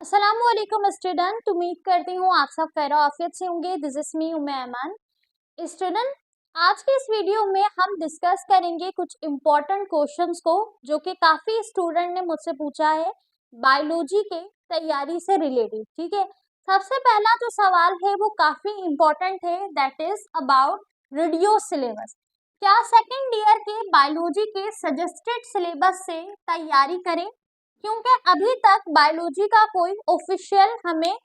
अस्सलामुअलैकुम स्टूडेंट, उम्मीद करती हूँ आप सब खैर आफियत से होंगे। This is me Umme ऐमान। Student, आज के इस वीडियो में हम डिस्कस करेंगे कुछ इम्पोर्टेंट क्वेश्चंस को जो कि काफी स्टूडेंट ने मुझसे पूछा है बायोलॉजी के तैयारी से रिलेटेड। ठीक है, सबसे पहला जो सवाल है वो काफी इम्पोर्टेंट है, that is about reduce syllabus. क्या सेकेंड ईयर के बायोलॉजी के सजेस्टेड सिलेबस से तैयारी करें? क्योंकि अभी तक बायोलॉजी का कोई ऑफिशियल हमें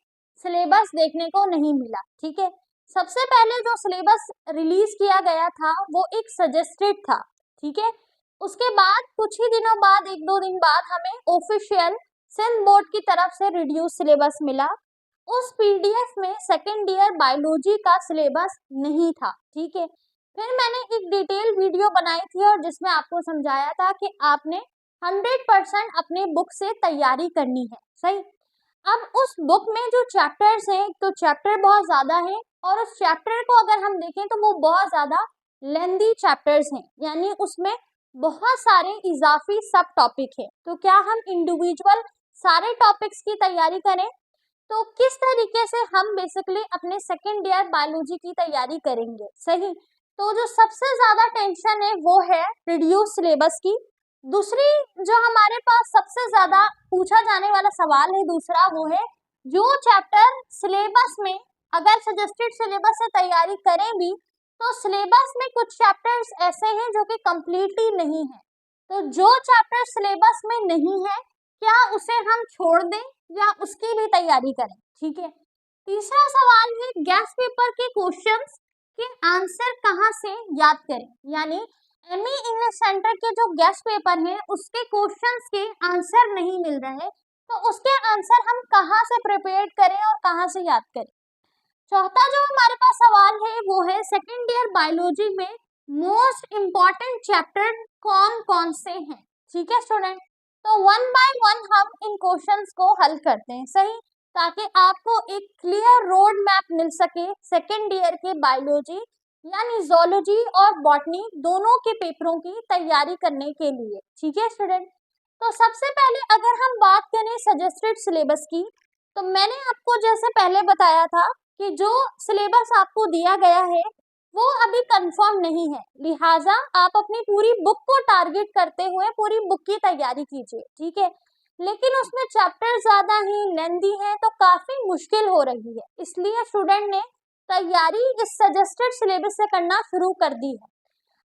सिलेबस देखने को नहीं मिला। ठीक है, सबसे पहले जो सिलेबस रिलीज किया गया था वो एक सजेस्टेड था। ठीक है, उसके बाद कुछ ही दिनों बाद, एक दो दिन बाद, हमें ऑफिशियल सिंध बोर्ड की तरफ से रिड्यूस सिलेबस मिला। उस पीडीएफ में सेकेंड ईयर बायोलॉजी का सिलेबस नहीं था। ठीक है, फिर मैंने एक डिटेल वीडियो बनाई थी और जिसमें आपको समझाया था कि आपने 100% अपने बुक से तैयारी करनी है। सही, अब उस बुक में जो चैप्टर्स हैं, तो चैप्टर बहुत ज्यादा है और उस चैप्टर को अगर हम देखें तो वो बहुत ज्यादा लेंदी चैप्टर्स हैं, यानी उसमें बहुत सारे इजाफी सब टॉपिक है। तो क्या हम इंडिविजुअल सारे टॉपिक्स की तैयारी करें? तो किस तरीके से हम बेसिकली अपने सेकेंड ईयर बायोलॉजी की तैयारी करेंगे? सही, तो जो सबसे ज्यादा टेंशन है वो है रिड्यूस सिलेबस की। दूसरी जो हमारे पास सबसे ज्यादा पूछा जाने वाला सवाल है दूसरा, वो है जो चैप्टर सिलेबस में अगर सजेस्टेड सिलेबस से तैयारी करें भी तो सिलेबस में कुछ चैप्टर्स ऐसे हैं जो कि कंप्लीटली नहीं है। तो जो चैप्टर सिलेबस में नहीं है क्या उसे हम छोड़ दें या उसकी भी तैयारी करें? ठीक है, तीसरा सवाल है गैस पेपर के क्वेश्चंस के आंसर कहाँ से याद करें? यानी एमई इंग्लिश सेंटर के जो गेस्ट पेपर हैं उसके क्वेश्चंस के आंसर नहीं मिल रहे, तो उसके आंसर हम कहाँ से प्रिपेयर करें और कहाँ से याद करें? चौथा जो हमारे पास सवाल है वो है सेकेंड ईयर बायोलॉजी में मोस्ट इम्पॉर्टेंट चैप्टर कौन कौन से हैं? ठीक है स्टूडेंट, तो वन बाय वन हम इन क्वेश्चंस को हल करते हैं। सही, ताकि आपको एक क्लियर रोड मैप मिल सके सेकेंड ईयर के बायोलॉजी यानी जोलॉजी और बॉटनी दोनों के पेपरों की तैयारी करने के लिए। ठीक है स्टूडेंट, तो सबसे पहले अगर हम बात करें सजेस्टेड सिलेबस की, तो मैंने आपको जैसे पहले बताया था कि जो सिलेबस आपको दिया गया है वो अभी कंफर्म नहीं है, लिहाजा आप अपनी पूरी बुक को टारगेट करते हुए पूरी बुक की तैयारी कीजिए। ठीक है, लेकिन उसमें चैप्टर ज्यादा ही लेंदी है तो काफी मुश्किल हो रही है, इसलिए स्टूडेंट ने तैयारी इस सजेस्टेड सिलेबस से करना शुरू कर दी है।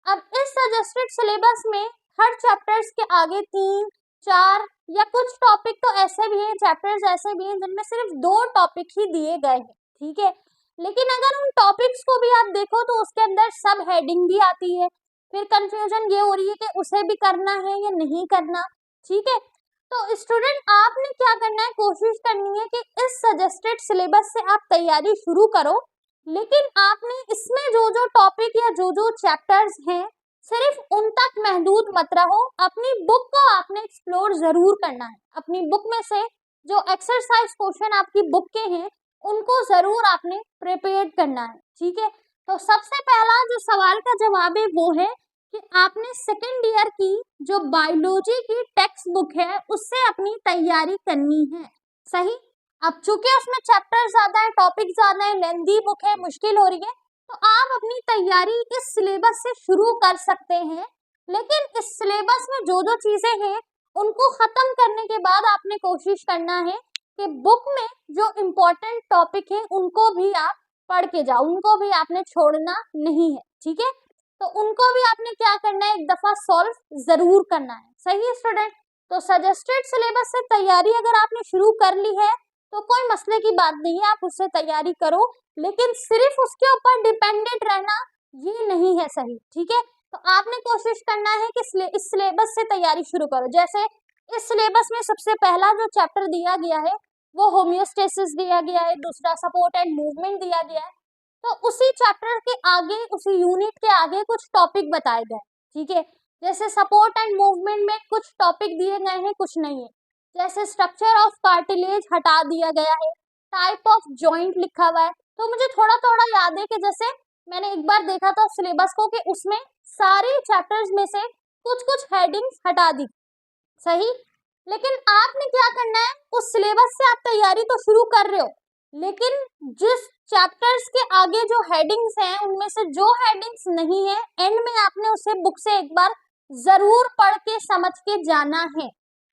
अब इस सजेस्टेड सिलेबस में हर चैप्टर्स के आगे 3, 4 या कुछ टॉपिक तो ऐसे भी हैं, चैप्टर्स ऐसे भी हैं जिनमें सिर्फ 2 टॉपिक ही दिए गए हैं। ठीक है, लेकिन अगर उन टॉपिक्स को भी आप देखो तो उसके अंदर सब हेडिंग भी आती है, फिर कंफ्यूजन ये हो रही है कि उसे भी करना है या नहीं करना। ठीक है, तो स्टूडेंट आपने क्या करना है, कोशिश करनी है कि इस सजेस्टेड सिलेबस से आप तैयारी शुरू करो, लेकिन आपने इसमें जो जो टॉपिक या जो जो चैप्टर्स हैं सिर्फ उन तक महदूद मत रहो, अपनी बुक को आपने एक्सप्लोर जरूर करना है। अपनी बुक में से जो एक्सरसाइज क्वेश्चन आपकी बुक के हैं उनको जरूर आपने प्रिपेयर करना है। ठीक है, तो सबसे पहला जो सवाल का जवाब है वो है कि आपने सेकेंड ईयर की जो बायोलॉजी की टेक्स्ट बुक है उससे अपनी तैयारी करनी है। सही, अब चूंकि उसमें चैप्टर ज्यादा है, टॉपिक ज्यादा है, लेंदी बुक है, मुश्किल हो रही है, तो आप अपनी तैयारी इस सिलेबस से शुरू कर सकते हैं। लेकिन इस सिलेबस में जो जो चीजें हैं उनको खत्म करने के बाद आपने कोशिश करना है कि बुक में जो इम्पोर्टेंट टॉपिक है उनको भी आप पढ़ के जाओ, उनको भी आपने छोड़ना नहीं है। ठीक है, तो उनको भी आपने क्या करना है, एक दफा सॉल्व जरूर करना है। सही है स्टूडेंट, तो सजेस्टेड सिलेबस से तैयारी अगर आपने शुरू कर ली है तो कोई मसले की बात नहीं है, आप उससे तैयारी करो, लेकिन सिर्फ उसके ऊपर डिपेंडेंट रहना ये नहीं है सही। ठीक है, तो आपने कोशिश करना है कि इस सिलेबस से तैयारी शुरू करो। जैसे इस सिलेबस में सबसे पहला जो चैप्टर दिया गया है वो होम्योस्टेसिस दिया गया है, दूसरा सपोर्ट एंड मूवमेंट दिया गया है, तो उसी चैप्टर के आगे, उसी यूनिट के आगे कुछ टॉपिक बताए गए। ठीक है, जैसे सपोर्ट एंड मूवमेंट में कुछ टॉपिक दिए गए हैं, कुछ नहीं है। जैसे स्ट्रक्चर ऑफ कार्टिलेज हटा दिया गया है, टाइप ऑफ जॉइंट लिखा हुआ है। तो मुझे थोड़ा थोड़ा याद है कि जैसे मैंने एक बार देखा था सिलेबस को कि उसमें सारे चैप्टर्स में से कुछ कुछ हेडिंग्स हटा दी। सही, लेकिन आपने क्या करना है, उस सिलेबस से आप तैयारी तो शुरू कर रहे हो, लेकिन जिस चैप्टर्स के आगे जो हेडिंग्स हैं उनमें से जो हेडिंग्स नहीं है, एंड में आपने उसे बुक से एक बार जरूर पढ़ के समझ के जाना है।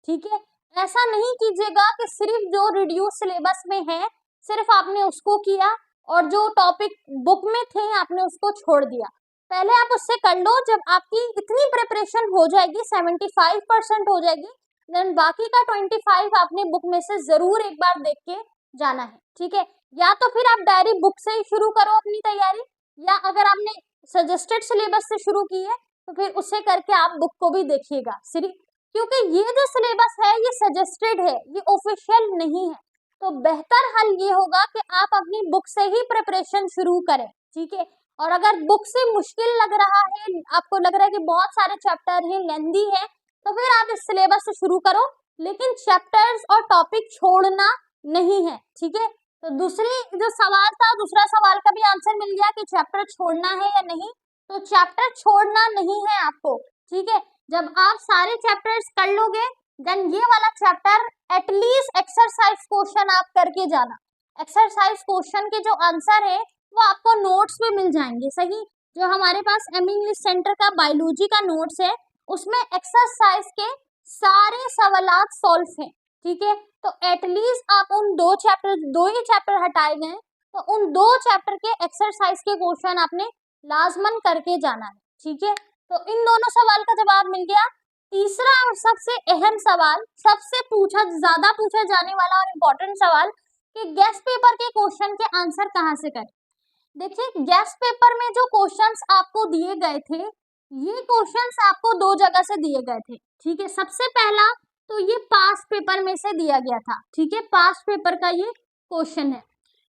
ठीक है, ऐसा नहीं कीजिएगा कि सिर्फ जो रिड्यूस सिलेबस में है सिर्फ आपने उसको किया और जो टॉपिक बुक में थे आपने उसको छोड़ दिया। पहले आप उससे कर लो, जब आपकी इतनी प्रिपरेशन हो जाएगी 75% हो जाएगी, देन बाकी का 25 आपने बुक में से जरूर एक बार देख के जाना है। ठीक है, या तो फिर आप डायरी बुक से ही शुरू करो अपनी तैयारी, या अगर आपने सजेस्टेड सिलेबस से शुरू की है तो फिर उससे करके आप बुक को भी देखिएगा सिर्फ, क्योंकि ये जो सिलेबस है ये सजेस्टेड है, ये ऑफिशियल नहीं है। तो बेहतर हल ये होगा कि आप अपनी बुक से ही प्रिपरेशन शुरू करें। ठीक है, और अगर बुक से मुश्किल लग रहा है, आपको लग रहा है कि बहुत सारे चैप्टर हैं, लेंदी है, तो फिर आप इस सिलेबस से शुरू करो, लेकिन चैप्टर्स और टॉपिक छोड़ना नहीं है। ठीक है, तो दूसरी जो सवाल था, दूसरा सवाल का भी आंसर मिल गया कि चैप्टर छोड़ना है या नहीं। तो चैप्टर छोड़ना नहीं है आपको। ठीक है, जब आप सारे चैप्टर्स कर लोगे देन ये वाला चैप्टर एटलीस्ट एक्सरसाइज क्वेश्चन आप करके जाना। एक्सरसाइज क्वेश्चन के जो आंसर है वो आपको नोट्स में मिल जाएंगे। सही, जो हमारे पास एम इंग्लिश सेंटर का बायोलॉजी का नोट्स है उसमें एक्सरसाइज के सारे सवालात सॉल्व हैं। ठीक है, तो एटलीस्ट आप उन दो ही चैप्टर हटाए गए, तो उन 2 चैप्टर के एक्सरसाइज के क्वेश्चन आपने लाजमन करके जाना है। ठीक है, तो इन दोनों सवाल का जवाब मिल गया। तीसरा और सबसे अहम सवाल, सबसे ज्यादा पूछा जाने वाला और इम्पोर्टेंट सवाल कि गेस्ट पेपर के क्वेश्चन के आंसर कहाँ से करें। देखिए, गेस्ट पेपर में जो क्वेश्चंस आपको दिए गए थे, ये क्वेश्चंस आपको 2 जगह से दिए गए थे। ठीक है, सबसे पहला तो ये पास्ट पेपर में से दिया गया था। ठीक है, पास्ट पेपर का ये क्वेश्चन है।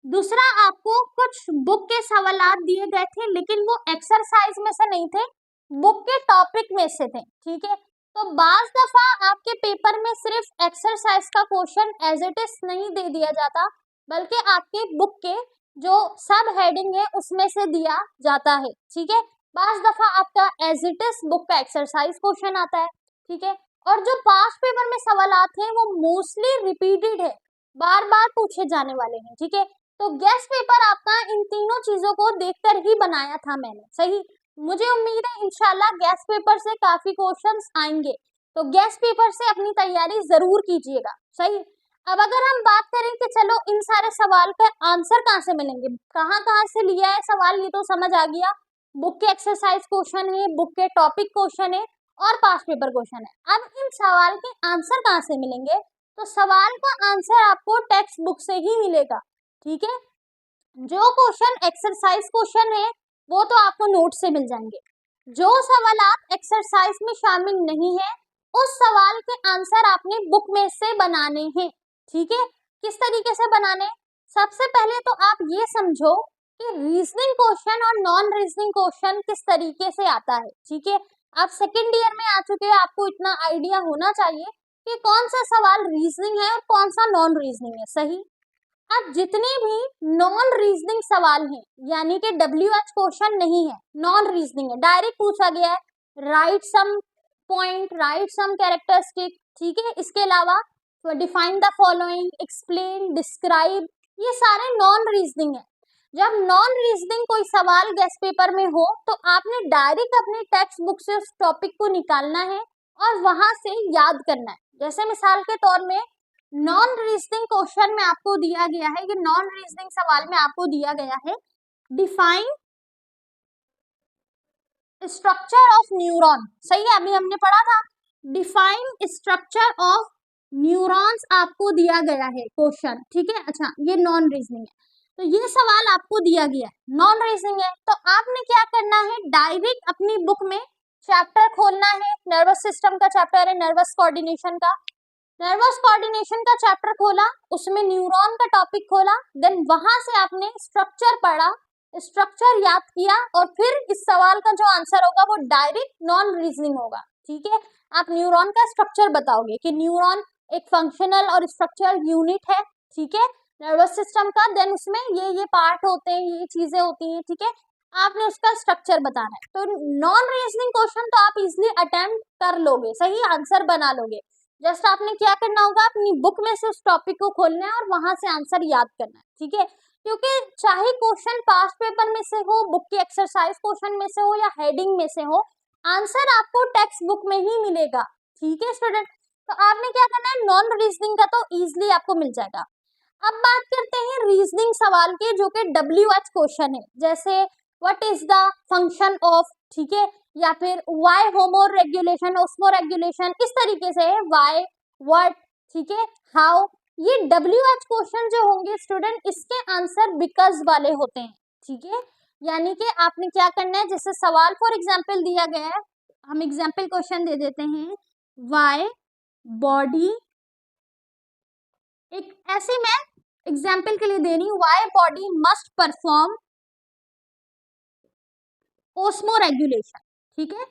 दूसरा, आपको कुछ बुक के सवालात दिए गए थे, लेकिन वो एक्सरसाइज में से नहीं थे, बुक के टॉपिक में से थे। ठीक है, तो बाज दफा आपके पेपर में सिर्फ एक्सरसाइज का क्वेश्चन एज इट इज नहीं दे दिया जाता, बल्कि आपके बुक के जो सब हेडिंग है उसमें से दिया जाता है। ठीक है, बाज दफा आपका एज इट इज बुक का एक्सरसाइज क्वेश्चन आता है। ठीक है, और जो पास्ट पेपर में सवालात हैं वो मोस्टली रिपीटेड है, बार बार पूछे जाने वाले हैं। ठीक है, तो गेस्ट पेपर आपका इन तीनों चीजों को देखकर ही बनाया था मैंने। सही, मुझे उम्मीद है इंशाल्लाह गेस्ट पेपर से काफी क्वेश्चंस आएंगे, तो गेस्ट पेपर से अपनी तैयारी जरूर कीजिएगा। सही, अब अगर हम बात करें कि चलो इन सारे सवाल का आंसर कहाँ से मिलेंगे, कहाँ कहाँ से लिया है सवाल, ये तो समझ आ गया। बुक के एक्सरसाइज क्वेश्चन है, बुक के टॉपिक क्वेश्चन है और पास्ट पेपर क्वेश्चन है। अब इन सवाल के आंसर कहाँ से मिलेंगे, तो सवाल का आंसर आपको टेक्स्ट बुक से ही मिलेगा। ठीक है, जो क्वेश्चन एक्सरसाइज क्वेश्चन है वो तो आपको नोट से मिल जाएंगे। जो सवालात एक्सरसाइज में शामिल नहीं है उस सवाल के आंसर आपने बुक में से बनाने हैं। ठीक है, किस तरीके से बनाने, सबसे पहले तो आप ये समझो कि रीजनिंग क्वेश्चन और नॉन रीजनिंग क्वेश्चन किस तरीके से आता है। ठीक है, आप सेकेंड ईयर में आ चुके हैं, आपको इतना आइडिया होना चाहिए कि कौन सा सवाल रीजनिंग है और कौन सा नॉन रीजनिंग है। सही, अब जितने भी नॉन रीजनिंग सवाल हैं, यानी कि WH क्वेश्चन नहीं है, नॉन रीजनिंग है, डायरेक्ट पूछा गया है राइट सम पॉइंट, राइट सम कैरेक्टरिस्टिक। ठीक है, इसके अलावा define the following, explain, describe, ये सारे नॉन रीजनिंग है। जब नॉन रीजनिंग कोई सवाल गेस्ट पेपर में हो तो आपने डायरेक्ट अपने टेक्स्ट बुक से उस टॉपिक को निकालना है और वहां से याद करना है। जैसे मिसाल के तौर में नॉन रीजनिंग क्वेश्चन में आपको दिया गया है, ये नॉन रीजनिंग सवाल में आपको दिया गया है डिफाइन स्ट्रक्चर ऑफ न्यूरॉन। सही है, अभी हमने पढ़ा था डिफाइन स्ट्रक्चर ऑफ न्यूरॉन्स आपको दिया गया है क्वेश्चन। ठीक है, अच्छा ये नॉन रीजनिंग है, तो ये सवाल आपको दिया गया है, नॉन रीजनिंग है, तो आपने क्या करना है, डायरेक्ट अपनी बुक में चैप्टर खोलना है, नर्वस सिस्टम का चैप्टर है, नर्वस कोऑर्डिनेशन का, नर्वस कोऑर्डिनेशन का चैप्टर खोला, उसमें न्यूरॉन का टॉपिक खोला, देन वहां से आपने स्ट्रक्चर पढ़ा, स्ट्रक्चर याद किया और फिर इस सवाल का जो आंसर होगा वो डायरेक्ट नॉन रीजनिंग होगा। ठीक है, आप न्यूरॉन का स्ट्रक्चर बताओगे कि न्यूरॉन एक फंक्शनल और स्ट्रक्चरल यूनिट है। ठीक है, नर्वस सिस्टम का, देन उसमें ये पार्ट होते हैं, ये चीजें होती हैं। ठीक है, आपने उसका स्ट्रक्चर बताना है, तो नॉन रीजनिंग क्वेश्चन तो आप इजिली अटेम्प्ट कर लोगे, सही आंसर बना लोगे। जस्ट आपने क्या करना होगा, अपनी बुक में से उस टॉपिक को खोलना है और वहां से आंसर याद करना है, ठीक है। क्योंकि चाहे क्वेश्चन पास्ट पेपर में से हो, बुक के एक्सरसाइज क्वेश्चन में से हो या हेडिंग में से हो, आंसर आपको टेक्स्ट बुक में ही मिलेगा, ठीक है स्टूडेंट। तो आपने क्या करना है, नॉन रीजनिंग का तो इजिली आपको मिल जाएगा। अब बात करते हैं रीजनिंग सवाल के, जो कि WH क्वेश्चन है, जैसे what is the function of, ठीक है, या फिर वाई होमो रेगुलेशन, ओस्मो रेगुलेशन, इस तरीके से है, वाई, व्हाट, ठीक है, हाउ। ये WH क्वेश्चन जो होंगे स्टूडेंट, इसके आंसर बिकॉज वाले होते हैं, ठीक है। यानी कि आपने क्या करना है, जैसे सवाल फॉर एग्जाम्पल दिया गया है, हम एग्जाम्पल क्वेश्चन दे देते हैं, वाई बॉडी, एक ऐसे मैं एग्जाम्पल के लिए दे रही हूँ, why body must perform osmoregulation, ठीक है,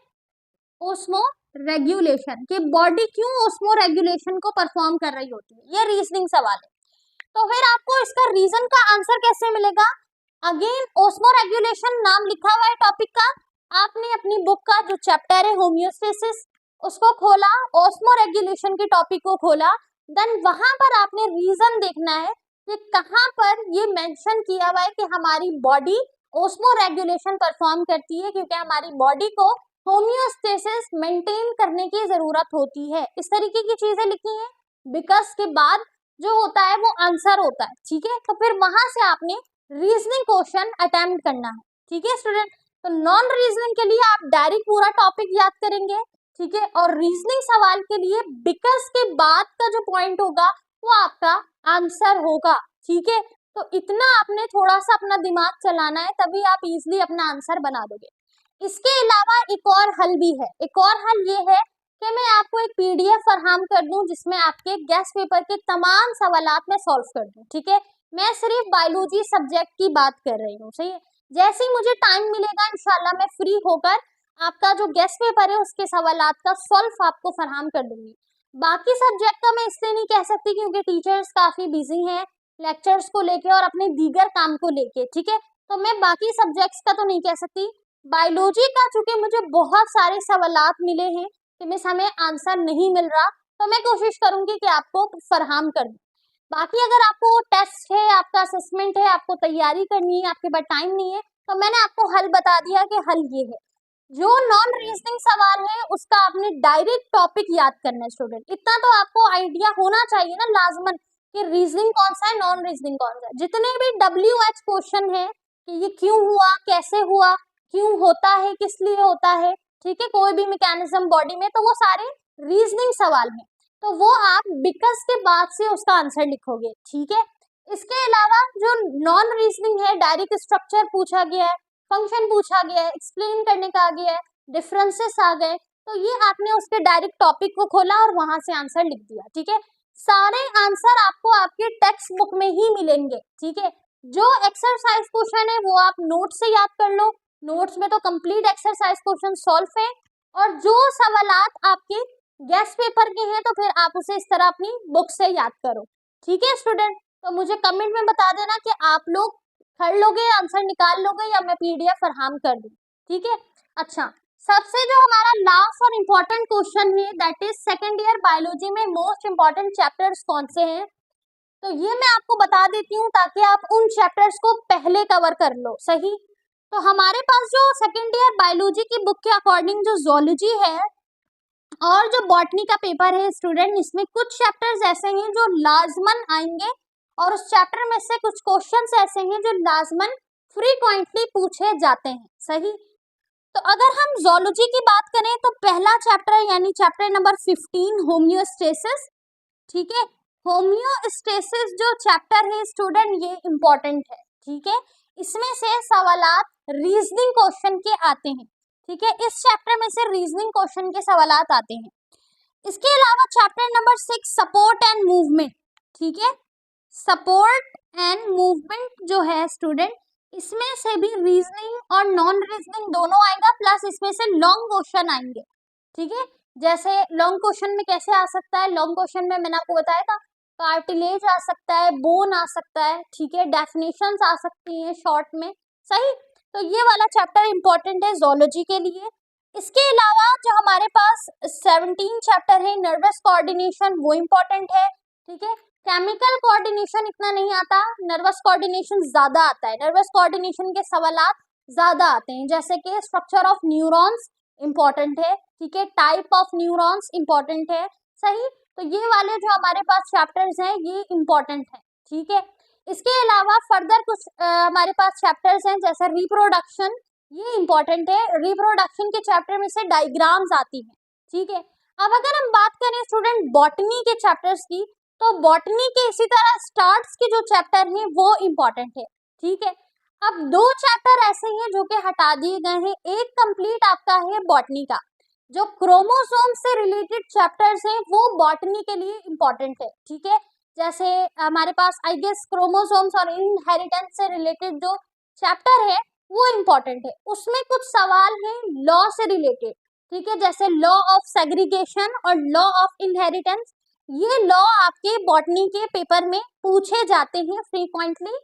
ओस्मो रेगुलेशन, कि बॉडी क्यों ओस्मो रेगुलेशन को परफॉर्म कर रही होती है, ये रीजनिंग सवाल है। तो फिर आपको इसका रीजन का आंसर कैसे मिलेगा, अगेन ओस्मो रेगुलेशन नाम लिखा हुआ है टॉपिक का, आपने अपनी बुक का जो चैप्टर है होम्योस्टेसिस उसको खोला, ओस्मो रेगुलेशन के टॉपिक को खोला, देन वहां पर आपने रीजन देखना है कि कहां पर ये मेंशन किया हुआ है कि हमारी बॉडी ओस्मो रेगुलेशन परफॉर्म करती है, क्योंकि हमारी बॉडी को होम्योस्टेसिस मेंटेन करने की जरूरत होती है, इस तरीके की चीजें लिखी हैं। बिकॉज के बाद जो होता है वो आंसर होता है, ठीक है। तो फिर वहां से आपने रीजनिंग क्वेश्चन अटेम्प्ट करना है, ठीक है स्टूडेंट। तो नॉन रीजनिंग के लिए आप डायरेक्ट पूरा टॉपिक याद करेंगे, ठीक है, और रीजनिंग सवाल के लिए बिकॉज के बाद का जो पॉइंट होगा वो आपका आंसर होगा, ठीक है। तो इतना आपने थोड़ा सा अपना दिमाग चलाना है, तभी आप इजिली अपना आंसर बना दोगे। इसके अलावा एक और हल भी है, एक और हल ये है कि मैं आपको एक PDF फराहम कर दूं जिसमें आपके गेस्ट पेपर के तमाम सवालात मैं सॉल्व कर दूं, ठीक है। मैं सिर्फ बायोलॉजी सब्जेक्ट की बात कर रही हूँ, सही है। जैसे ही मुझे टाइम मिलेगा इंशाल्लाह मैं फ्री होकर आपका जो गेस्ट पेपर है उसके सवालात का सॉल्व आपको फराहम कर दूंगी। बाकी सब्जेक्ट का मैं इसलिए नहीं कह सकती क्योंकि टीचर्स काफी बिजी हैं लेक्चर्स को लेके और अपने दीगर काम को लेके, ठीक है। तो मैं बाकी सब्जेक्ट्स का तो नहीं कह सकती। बायोलॉजी का चूंकि मुझे बहुत सारे सवालात मिले हैं कि मिस हमें आंसर नहीं मिल रहा, तो मैं कोशिश करूंगी कि आपको फराहम कर दूं। बाकी अगर आपको टेस्ट है, आपका असेसमेंट है, आपको तैयारी करनी है, आपके पास टाइम नहीं है, तो मैंने आपको हल बता दिया कि हल ये है। जो नॉन रीजनिंग सवाल है उसका आपने डायरेक्ट टॉपिक याद करना है स्टूडेंट। इतना तो आपको आइडिया होना चाहिए ना लाजमन कि रीजनिंग कौन सा है, नॉन रीजनिंग कौन सा है। जितने भी WH क्वेश्चन है कि ये क्यों हुआ, कैसे हुआ, क्यों होता है, किस लिए होता है, ठीक है, कोई भी मैकेनिज्म बॉडी में, तो वो सारे रीजनिंग सवाल हैं। तो वो आप बिकॉज के बाद से उसका आंसर लिखोगे, ठीक है। इसके अलावा जो नॉन रीजनिंग है, डायरेक्ट स्ट्रक्चर पूछा गया है, फंक्शन पूछा गया है, एक्सप्लेन करने का आ गया है, डिफरेंसेस आ गए, तो ये आपने उसके डायरेक्ट टॉपिक को खोला और वहां से आंसर लिख दिया, ठीक है। सारे आंसर आपको आपके टेक्स्ट बुक में ही मिलेंगे, ठीक है। जो एक्सरसाइज क्वेश्चन है वो आप नोट से याद कर लो, नोट्स में तो कंप्लीट एक्सरसाइज क्वेश्चन सॉल्व है, और जो सवालात आपके गेस्ट पेपर के हैं तो फिर आप उसे इस तरह अपनी बुक से याद करो, ठीक है स्टूडेंट। तो मुझे कमेंट में बता देना कि आप लोग कर लोगे, आंसर निकाल लोगे, या मैं PDF फराहम कर दूं, ठीक है। अच्छा, सबसे जो हमारा लास्ट और इम्पोर्टेंट क्वेश्चन है that is second year biology में मोस्ट इम्पोर्टेंट चैप्टर्स कौन से हैं, तो ये मैं आपको बता देती हूँ ताकि आप उन चैप्टर्स को पहले कवर कर लो, सही। तो हमारे पास जो सेकेंड ईयर बायोलॉजी की बुक के अकॉर्डिंग जो जोलॉजी है और जो बॉटनी का पेपर है स्टूडेंट, इसमें कुछ चैप्टर्स ऐसे हैं जो लाजमन आएंगे और उस चैप्टर में से कुछ क्वेश्चंस ऐसे हैं जो लाजमन फ्रीक्वेंटली पूछे जाते हैं, सही। तो अगर हम जोलॉजी की बात करें तो पहला चैप्टर यानी चैप्टर नंबर 15 होम्योस्टेसिस, ठीक है। होम्योस्टेसिस जो चैप्टर है स्टूडेंट ये इंपॉर्टेंट है, ठीक है। इसमें से सवालात रीजनिंग क्वेश्चन के आते हैं, ठीक है। इस चैप्टर में से रीजनिंग क्वेश्चन के सवालात आते हैं। इसके अलावा chapter number 6 support and movement, ठीक है। सपोर्ट एंड मूवमेंट जो है स्टूडेंट, इसमें से भी रीजनिंग और नॉन रीजनिंग दोनों आएगा, प्लस इसमें से लॉन्ग क्वेश्चन आएंगे, ठीक है। जैसे लॉन्ग क्वेश्चन में कैसे आ सकता है, लॉन्ग क्वेश्चन में मैंने आपको बताया था कार्टिलेज आ सकता है, बोन आ सकता है, ठीक है, डेफिनेशंस आ सकती हैं शॉर्ट में, सही। तो ये वाला चैप्टर इंपॉर्टेंट है जोलॉजी के लिए। इसके अलावा जो हमारे पास 17 चैप्टर है नर्वस कोऑर्डिनेशन, वो इम्पोर्टेंट है, ठीक है। केमिकल कोऑर्डिनेशन इतना नहीं आता, नर्वस कोऑर्डिनेशन ज्यादा आता है। नर्वस कोऑर्डिनेशन के सवालात ज्यादा आते हैं, जैसे कि स्ट्रक्चर ऑफ न्यूरॉन्स इम्पोर्टेंट है, ठीक है, टाइप ऑफ न्यूरॉन्स इम्पोर्टेंट है, सही। तो ये वाले जो हमारे पास चैप्टर्स हैं ये इम्पोर्टेंट है, ठीक है। इसके अलावा फर्दर कुछ हमारे पास चैप्टर्स हैं, जैसे रिप्रोडक्शन, ये इंपॉर्टेंट है। रिप्रोडक्शन के चैप्टर में से डायग्राम्स आती है, ठीक है। अब अगर हम बात करें स्टूडेंट बॉटनी के चैप्टर्स की, तो बॉटनी के इसी तरह स्टार्ट्स के जो चैप्टर हैं वो इम्पोर्टेंट है, ठीक है। अब दो चैप्टर ऐसे हैं जो कि हटा दिए गए हैं। एक कंप्लीट आपका है बॉटनी का, जो क्रोमोसोम से रिलेटेड चैप्टर्स हैं वो बॉटनी के लिए इम्पोर्टेंट है, ठीक है। जैसे हमारे पास आई गेस क्रोमोसोम्स और इनहेरिटेंस से रिलेटेड जो चैप्टर है वो इम्पोर्टेंट है। उसमें कुछ सवाल हैं लॉ से रिलेटेड, ठीक है, जैसे लॉ ऑफ सेग्रीगेशन और लॉ ऑफ इनहेरिटेंस। ये लॉ आपके बॉटनी के पेपर में पूछे जाते हैं, फ्रीक्वेंटली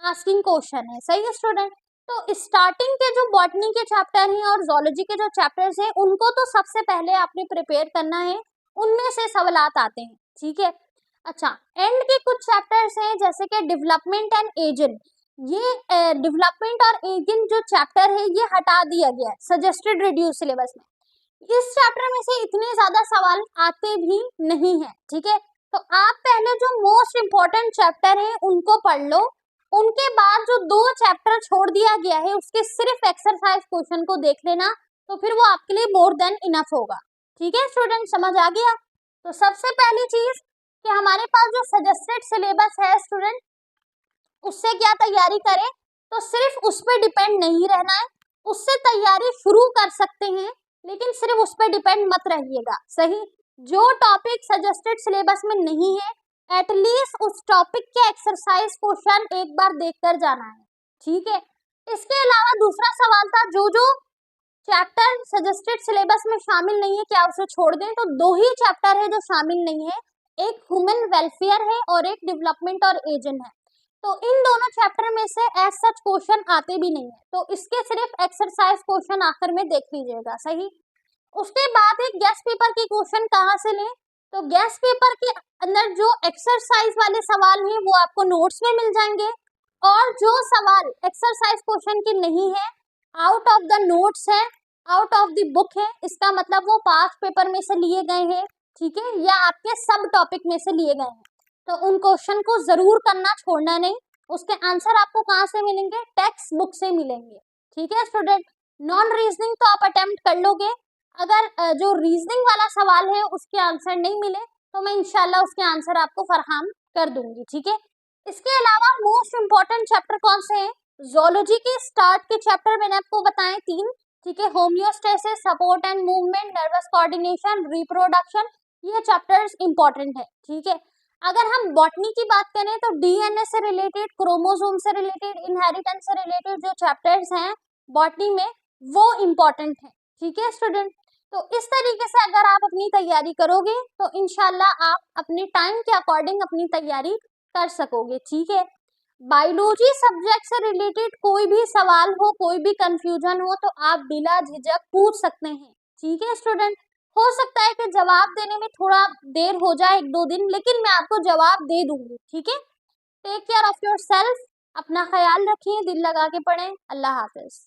आस्किंग क्वेश्चन है, सही है स्टूडेंट। तो स्टार्टिंग के जो बॉटनी के चैप्टर हैं और जोलॉजी के जो चैप्टर्स हैं उनको तो सबसे पहले आपने प्रिपेयर करना है, उनमें से सवालात आते हैं, ठीक है। अच्छा, एंड के कुछ चैप्टर्स हैं जैसे कि डेवलपमेंट एंड एजिंग। ये डेवलपमेंट और एजिंग जो चैप्टर है ये हटा दिया गया है सजेस्टेड रिड्यूस सिलेबस में। इस चैप्टर में से इतने ज्यादा सवाल आते भी नहीं है, ठीक है। तो आप पहले जो मोस्ट इम्पोर्टेंट चैप्टर है उनको पढ़ लो, उनके बाद जो दो चैप्टर छोड़ दिया गया है उसके सिर्फ एक्सरसाइज क्वेश्चन को देख लेना, तो फिर वो आपके लिए मोर देन इनफ होगा, ठीक है स्टूडेंट, समझ आ गया। तो सबसे पहली चीज कि हमारे पास जो सजेस्टेड सिलेबस है स्टूडेंट, उससे क्या तैयारी करें, तो सिर्फ उस पर डिपेंड नहीं रहना है, उससे तैयारी शुरू कर सकते हैं लेकिन सिर्फ उस पर डिपेंड मत रहिएगा, सही। जो टॉपिक सजेस्टेड सिलेबस में नहीं है एटलीस्ट उस टॉपिक के एक्सरसाइज क्वेश्चन एक बार देखकर जाना है, ठीक है। इसके अलावा दूसरा सवाल था, जो जो चैप्टर सजेस्टेड सिलेबस में शामिल नहीं है क्या उसे छोड़ दें, तो दो ही चैप्टर है जो शामिल नहीं है, एक ह्यूमन वेलफेयर है और एक डेवलपमेंट और एजेंट है। तो इन दोनों चैप्टर में से एज सच क्वेश्चन आते भी नहीं है, तो इसके सिर्फ एक्सरसाइज क्वेश्चन आखिर में देख लीजिएगा, सही। उसके बाद एक गेस्ट पेपर की क्वेश्चन कहाँ से लें, तो गेस्ट पेपर के अंदर जो एक्सरसाइज वाले सवाल हैं वो आपको नोट्स में मिल जाएंगे, और जो सवाल एक्सरसाइज क्वेश्चन की नहीं है, आउट ऑफ द नोट्स है, आउट ऑफ द बुक है, इसका मतलब वो पास्ट पेपर में से लिए गए हैं, ठीक है, या आपके सब टॉपिक में से लिए गए हैं। तो उन क्वेश्चन को जरूर करना, छोड़ना नहीं। उसके आंसर आपको कहाँ से मिलेंगे, टेक्स्ट बुक से मिलेंगे, ठीक है स्टूडेंट। नॉन रीजनिंग तो आप अटेम्प्ट कर लोगे, अगर जो रीजनिंग वाला सवाल है उसके आंसर नहीं मिले तो मैं इंशाल्लाह उसके आंसर आपको फरहम कर दूंगी, ठीक है। इसके अलावा मोस्ट इंपॉर्टेंट चैप्टर कौन से हैं, जोलॉजी के स्टार्ट के चैप्टर मैंने आपको बताए 3, ठीक है, homeostasis, support and movement, nervous coordination, reproduction, ये चैप्टर्स इंपॉर्टेंट है, ठीक है। अगर हम बॉटनी की बात करें तो डीएनए से रिलेटेड, क्रोमोसोम से रिलेटेड, इनहेरिटेंस से रिलेटेड जो चैप्टर्स हैं बॉटनी में वो इम्पोर्टेंट है, ठीक है स्टूडेंट। तो इस तरीके से अगर आप अपनी तैयारी करोगे तो इंशाल्लाह आप अपने टाइम के अकॉर्डिंग अपनी तैयारी कर सकोगे, ठीक है। बायोलॉजी सब्जेक्ट से रिलेटेड कोई भी सवाल हो, कोई भी कंफ्यूजन हो, तो आप बिला झिझक पूछ सकते हैं, ठीक है स्टूडेंट। हो सकता है कि जवाब देने में थोड़ा देर हो जाए, 1-2 दिन, लेकिन मैं आपको जवाब दे दूंगी, ठीक है। Take care of yourself, अपना ख्याल रखिए, दिल लगा के पढ़ें। अल्लाह हाफिज।